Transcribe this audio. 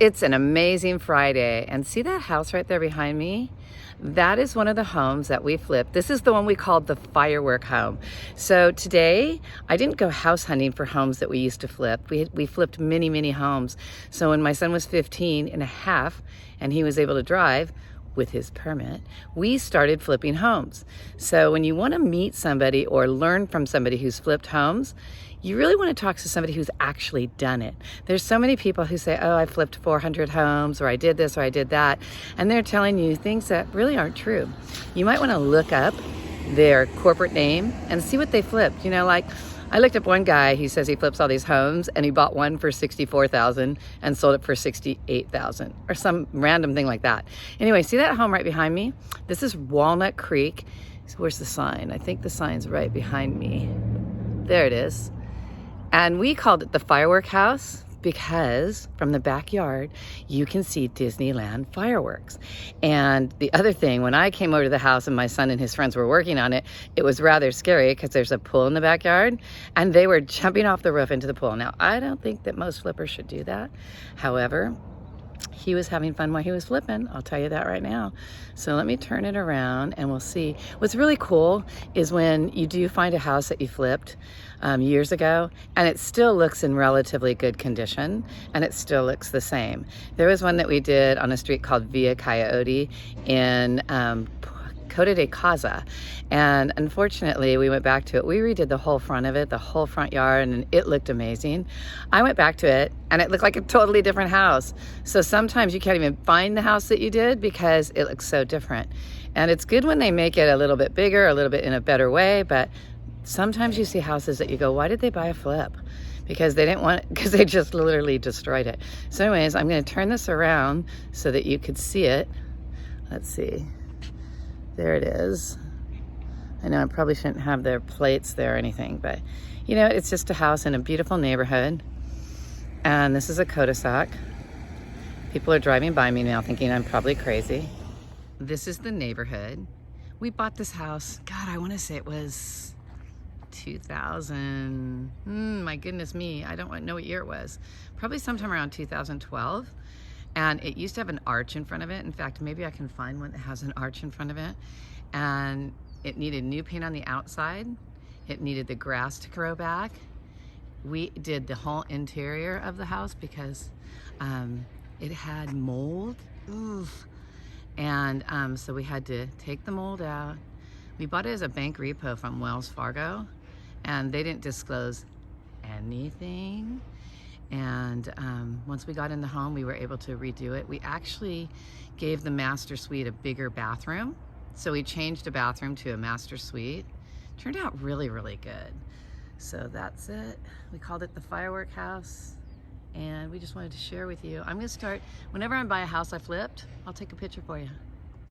It's an amazing Friday, and see that house right there behind me? That is one of the homes that we flipped. This is the one we called the firework home. So today, I didn't go house hunting for homes that we used to flip. We flipped many, many homes. So when my son was 15 and a half, and he was able to drive, with his permit, we started flipping homes. So when you want to meet somebody or learn from somebody who's flipped homes, you really want to talk to somebody who's actually done it. There's so many people who say, oh, I flipped 400 homes, or I did this, or I did that, and they're telling you things that really aren't true. You might want to look up their corporate name and see what they flipped. You know, like I looked up one guy, he says he flips all these homes, and he bought one for $64,000 and sold it for $68,000 or some random thing like that. Anyway, see that home right behind me? This is Walnut Creek. So where's the sign? I think the sign's right behind me. There it is. And we called it the Firework House because from the backyard, you can see Disneyland fireworks. And the other thing, when I came over to the house and my son and his friends were working on it, it was rather scary because there's a pool in the backyard and they were jumping off the roof into the pool. Now, I don't think that most flippers should do that. However, he was having fun while he was flipping, I'll tell you that right now. So let me turn it around and we'll see. What's really cool is when you do find a house that you flipped years ago and it still looks in relatively good condition and it still looks the same. There was one that we did on a street called Via Coyote in Coda de Casa, and unfortunately we went back to it. We redid the whole front of it, the whole front yard, and it looked amazing. I went back to it and it looked like a totally different house. So sometimes you can't even find the house that you did because it looks so different. And it's good when they make it a little bit bigger, a little bit in a better way, but sometimes you see houses that you go, why did they buy a flip? Because they didn't want, because they just literally destroyed it. So anyways, I'm going to turn this around so that you could see it. Let's see. There it is. I know I probably shouldn't have their plates there or anything, but you know, it's just a house in a beautiful neighborhood. And this is a cul-de-sac. People are driving by me now thinking I'm probably crazy. This is the neighborhood. We bought this house, God, I want to say it was 2000. My goodness me, I don't know what year it was. Probably sometime around 2012. And it used to have an arch in front of it. In fact, maybe I can find one that has an arch in front of it. And it needed new paint on the outside. It needed the grass to grow back. We did the whole interior of the house because it had mold. Oof. And so we had to take the mold out. We bought it as a bank repo from Wells Fargo, and they didn't disclose anything. And once we got in the home, we were able to redo it. We actually gave the master suite a bigger bathroom. So we changed a bathroom to a master suite. Turned out really, really good. So that's it. We called it the Firework House. And we just wanted to share with you. I'm gonna start, whenever I buy a house I flipped, I'll take a picture for you.